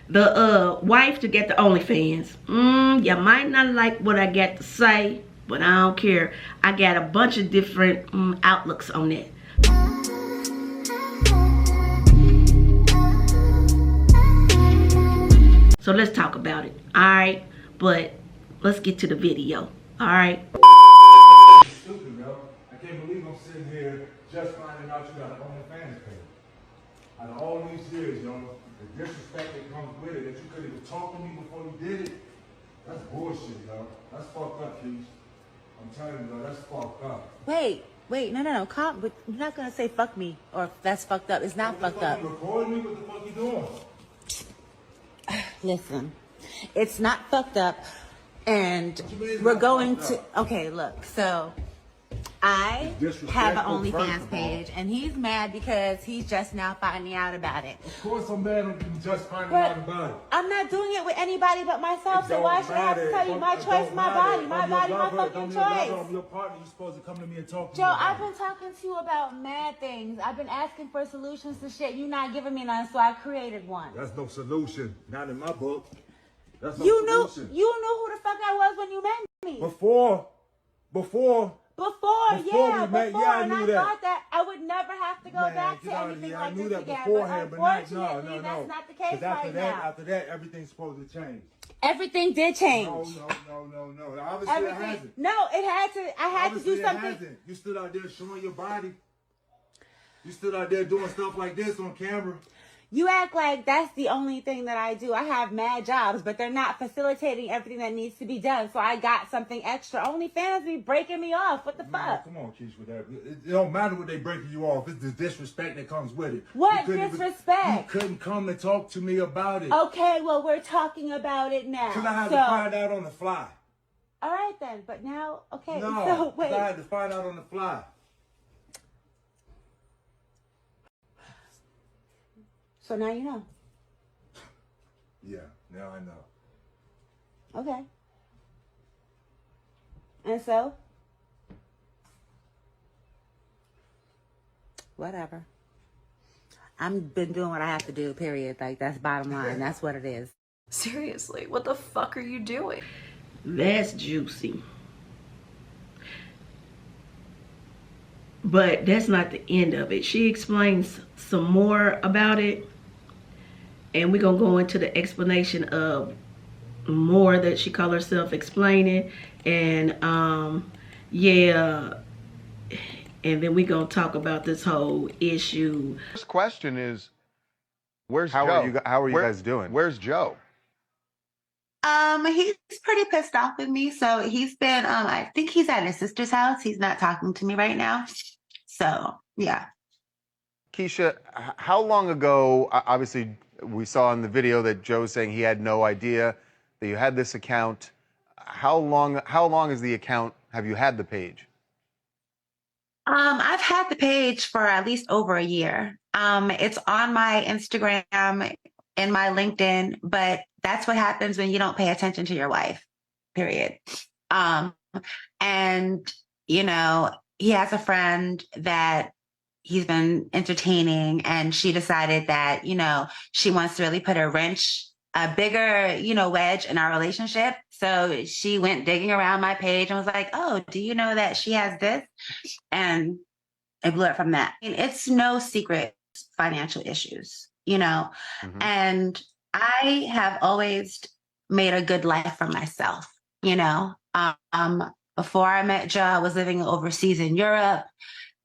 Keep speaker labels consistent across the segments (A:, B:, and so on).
A: the wife to get the OnlyFans. You might not like what I got to say, but I don't care. I got a bunch of different outlooks on that. So let's talk about it, alright? But let's get to the video, alright?
B: Stupid, yo. I can't believe I'm sitting here just finding out you got an OnlyFans page. Out of all these years, yo, the disrespect that comes with it, that you couldn't even talk to me before you did it, that's bullshit, yo. That's fucked up, Keith. I'm telling you, yo, that's fucked up.
C: Wait, no, calm. But you're not gonna say fuck me or that's fucked up. It's not fucked up.
B: You recording me? What the fuck you doing?
C: Listen, it's not fucked up, and we're going to. Okay, look. So, I have an OnlyFans page, and he's mad because he's just now finding out about it.
B: Of course, I'm mad at you just finding out about it.
C: I'm not doing it with anybody but myself, so why should I have to tell you? My choice, my body, my fucking choice.
B: I'm your partner. You're supposed to come to me and talk to me.
C: Joe, I've been talking to you about mad things. I've been asking for solutions to shit. You're not giving me none, so I created one.
B: That's no solution. Not in my book. That's no solution.
C: You knew who the fuck I was when you met me.
B: Before,
C: I
B: knew that.
C: thought that I would never have to go back to anything like this again.
B: Beforehand,
C: but
B: no.
C: that's not the case right now.
B: After that, everything's supposed to change.
C: Everything did change.
B: No. Obviously, it hasn't.
C: No, it had to. I had to do something.
B: Hasn't. You stood out there showing your body. You stood out there doing stuff like this on camera.
C: You act like that's the only thing that I do. I have mad jobs, but they're not facilitating everything that needs to be done. So I got something extra. OnlyFans be breaking me off. What the fuck?
B: Come on, Keish, with that. It don't matter what they breaking you off. It's the disrespect that comes with it.
C: What disrespect?
B: You couldn't come and talk to me about it.
C: Okay, well, we're talking about it now.
B: Because I had to find out on the fly.
C: All right, then. But now, okay.
B: No,
C: so wait.
B: I had to find out on the fly.
C: So now you know.
B: Yeah, now I know.
C: Okay. And so? Whatever. I've been doing what I have to do, period. Like, that's bottom line. That's what it is.
D: Seriously, what the fuck are you doing?
A: That's juicy. But that's not the end of it. She explains some more about it. And we're going to go into the explanation of more that she called herself explaining. And, yeah. And then we're going to talk about this whole issue.
E: First question is, where's
F: How
E: Joe?
F: are you guys doing?
E: Where's Joe?
G: He's pretty pissed off with me. So he's been, I think he's at his sister's house. He's not talking to me right now. So, yeah.
F: Keisha, how long ago, obviously we saw in the video that Joe's saying he had no idea that you had this account. How long is the account, have you had the page?
G: I've had the page for at least over a year. It's on my Instagram and my LinkedIn, but that's what happens when you don't pay attention to your wife, period. And, you know, he has a friend that he's been entertaining, and she decided that, you know, she wants to really put a bigger, you know, wedge in our relationship. So she went digging around my page and was like, oh, do you know that she has this? And it blew it from that. I mean, it's no secret financial issues, you know, and I have always made a good life for myself, you know. Before I met Joe, I was living overseas in Europe.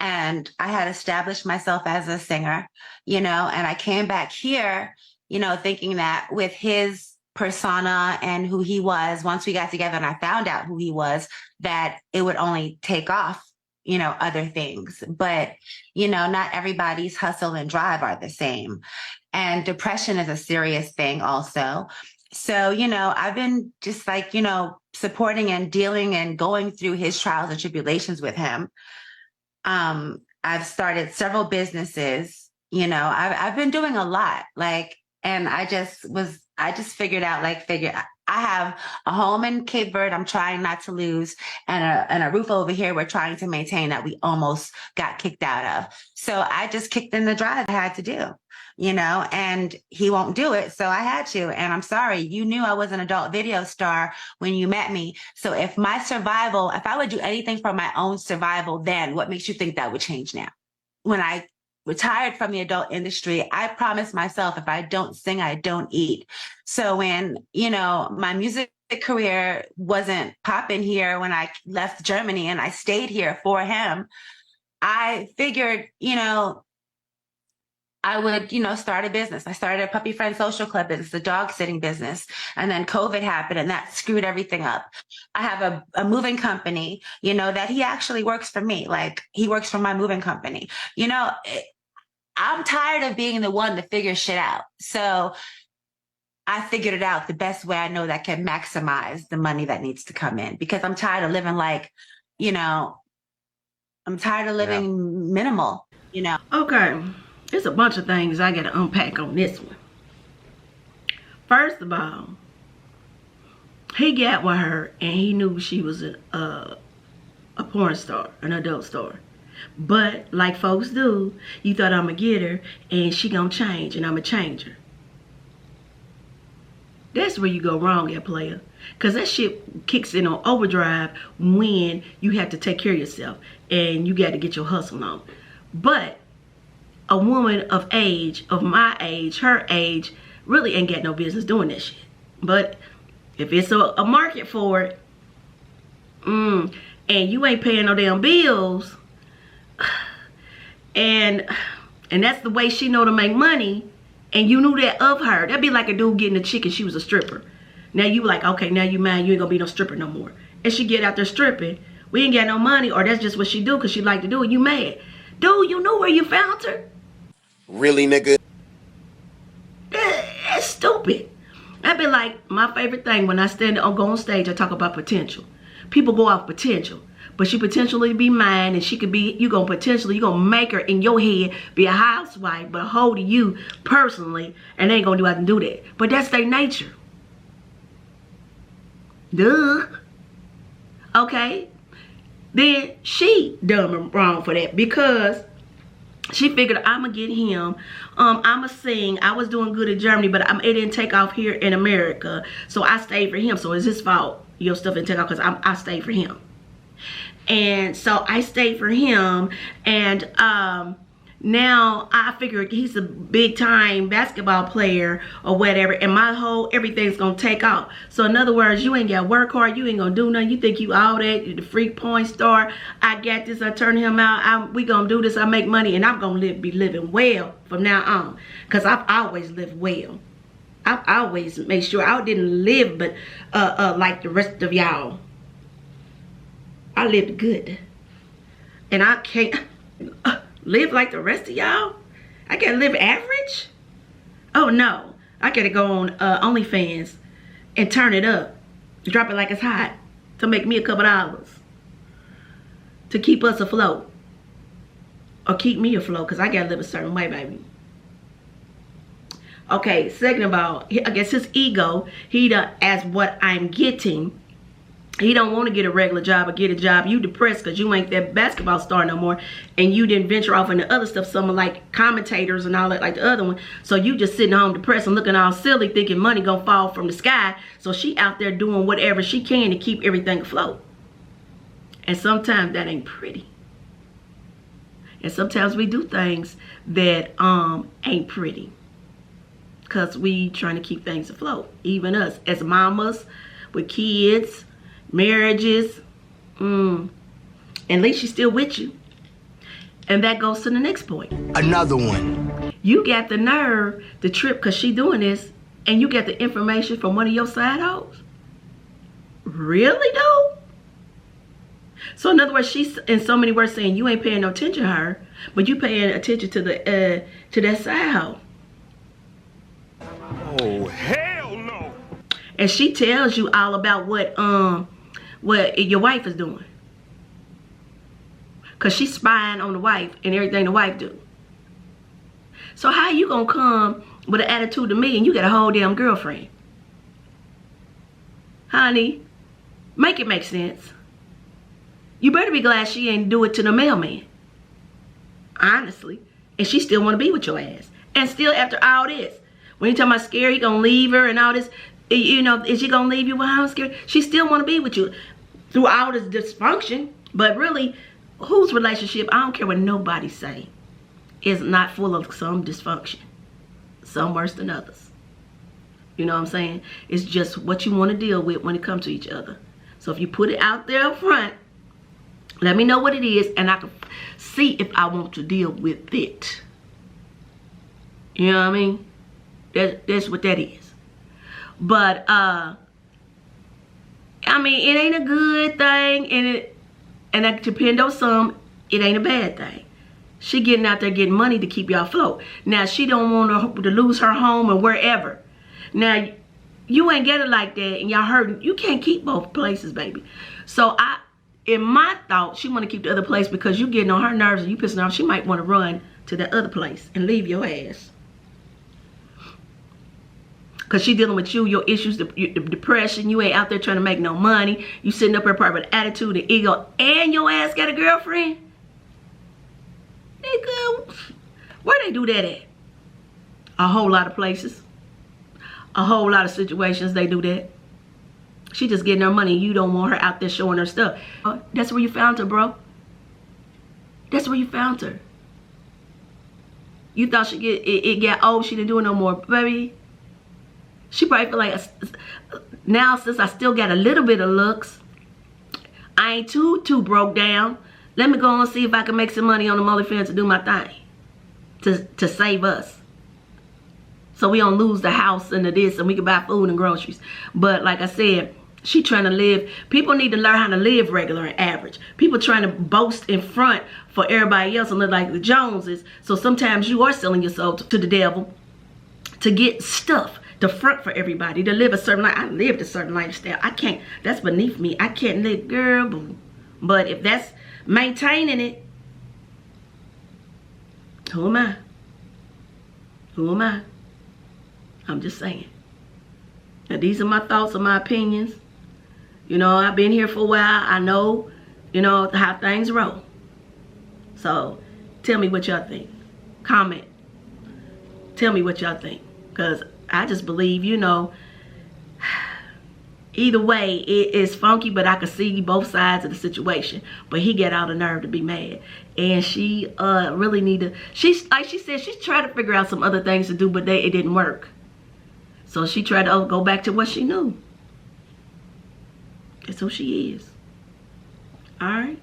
G: And I had established myself as a singer, you know, and I came back here, you know, thinking that with his persona and who he was, once we got together and I found out who he was, that it would only take off, you know, other things. But, you know, not everybody's hustle and drive are the same. And depression is a serious thing also. So, you know, I've been just like, you know, supporting and dealing and going through his trials and tribulations with him. I've started several businesses, you know, I've been doing a lot, like, and I just figured out, I have a home in Cape Verde I'm trying not to lose, and a roof over here we're trying to maintain that we almost got kicked out of. So I just kicked in the drive I had to do, you know, and he won't do it. So I had to. And I'm sorry, you knew I was an adult video star when you met me. So if my survival, if I would do anything for my own survival, then what makes you think that would change now? When I retired from the adult industry, I promised myself if I don't sing, I don't eat. So when, you know, my music career wasn't popping here when I left Germany and I stayed here for him, I figured, you know, I would, you know, start a business. I started a puppy friend social club business, a dog sitting business. And then COVID happened and that screwed everything up. I have a moving company, you know, that he actually works for me. Like he works for my moving company. You know, I'm tired of being the one to figure shit out. So I figured it out the best way I know that can maximize the money that needs to come in, because I'm tired of living like, you know, I'm tired of living minimal, you know.
A: Okay. There's a bunch of things I got to unpack on this one. First of all, he got with her and he knew she was a porn star, an adult star. But like folks do, you thought I'm going to get her and she going to change and I'm going to change her. That's where you go wrong at, player. Because that shit kicks in on overdrive when you have to take care of yourself and you got to get your hustle on. But a woman of age, of my age, her age, really ain't got no business doing that shit. But if it's a market for it, and you ain't paying no damn bills, and that's the way she know to make money, and you knew that of her, that'd be like a dude getting a chick and she was a stripper. Now you like, okay, now you mad, you ain't gonna be no stripper no more. And she get out there stripping, we ain't got no money, or that's just what she do because she like to do it, you mad. Dude, you knew where you found her.
H: Really, nigga?
A: That's stupid. That'd be like my favorite thing when I go on stage, I talk about potential. People go off potential. But she potentially be mine and she could be, you gonna make her in your head be a housewife, but hold to you personally, and they ain't gonna do nothing to do that. But that's their nature. Duh. Okay. Then she dumb and wrong for that because she figured I'ma get him. I'ma sing. I was doing good in Germany, but it didn't take off here in America. So I stayed for him. So it's his fault. Your stuff didn't take off because I stayed for him. And so I stayed for him. And now I figured he's a big time basketball player or whatever. And everything's going to take off. So in other words, you ain't got to work hard. You ain't going to do nothing. You think you all that. You're the freak porn star. I got this. I turn him out. We going to do this. I make money. And I'm going to be living well from now on. Because I've always lived well. I've always made sure I didn't live but like the rest of y'all. I lived good. And I can't live like the rest of y'all. I gotta live average. Oh no, I gotta go on OnlyFans and turn it up, drop it like it's hot, to make me a couple dollars, to keep us afloat, or keep me afloat, because I gotta live a certain way, baby. Okay, second of all, I guess his ego, as what I'm getting, he don't want to get a regular job or get a job. You depressed because you ain't that basketball star no more. And you didn't venture off into other stuff, some like commentators and all that, like the other one. So you just sitting home depressed and looking all silly, thinking money gonna fall from the sky. So she out there doing whatever she can to keep everything afloat. And sometimes that ain't pretty. And sometimes we do things that ain't pretty, because we trying to keep things afloat. Even us as mamas with kids, marriages, at least she's still with you. And that goes to the next point.
H: Another one.
A: You got the nerve to trip because she doing this, and you got the information from one of your side hoes? Really, though? So in other words, she's in so many words saying you ain't paying no attention to her, but you paying attention to the to that side hoe.
B: Oh, hell no.
A: And she tells you all about what your wife is doing. Because she's spying on the wife and everything the wife do. So how you going to come with an attitude to me and you got a whole damn girlfriend? Honey, make it make sense. You better be glad she ain't do it to the mailman. Honestly. And she still want to be with your ass. And still after all this. When you talking about scared, he gonna leave her and all this. You know, is she gonna leave you while I'm scared? She still want to be with you through all this dysfunction. But really, whose relationship, I don't care what nobody say, is not full of some dysfunction. Some worse than others. You know what I'm saying? It's just what you want to deal with when it comes to each other. So if you put it out there up front, let me know what it is, and I can see if I want to deal with it. You know what I mean? That's what that is. But I mean, it ain't a good thing, and that depend on some, it ain't a bad thing. She getting out there getting money to keep y'all afloat. Now she don't want to lose her home or wherever. Now you ain't get it like that, and y'all hurting. You can't keep both places, baby. So in my thought, she want to keep the other place because you getting on her nerves and you pissing her off. She might want to run to that other place and leave your ass. Because she dealing with you, your issues, the depression. You ain't out there trying to make no money. You sitting up here probably with attitude and ego, and your ass got a girlfriend. Nigga, where they do that at? A whole lot of places. A whole lot of situations they do that. She just getting her money. You don't want her out there showing her stuff. That's where you found her, bro. That's where you found her. You thought it got old. She didn't do it no more, baby. She probably feel like now since I still got a little bit of looks, I ain't too broke down. Let me go and see if I can make some money on the OnlyFans to do my thing, to save us. So we don't lose the house and the this, and we can buy food and groceries. But like I said, she trying to live. People need to learn how to live regular and average. People trying to boast in front for everybody else and look like the Joneses. So sometimes you are selling your soul to the devil to get stuff, to front for everybody, to live a certain life. I lived a certain lifestyle. I can't, that's beneath me. I can't live, girl, boo. But if that's maintaining it, who am I? Who am I? I'm just saying. Now, these are my thoughts and my opinions. You know, I've been here for a while. I know, you know, how things roll. So, tell me what y'all think. Comment. Tell me what y'all think. Because I just believe, you know, either way, it is funky, but I can see both sides of the situation. But he got all the nerve to be mad. And she really need to, like she said, she's trying to figure out some other things to do, but it didn't work. So she tried to go back to what she knew. That's who she is. Alright?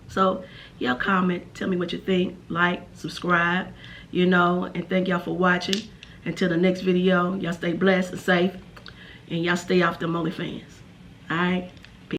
A: So, y'all comment. Tell me what you think. Like, subscribe. You know, and thank y'all for watching. Until the next video, y'all stay blessed and safe. And y'all stay off them OnlyFans. Alright?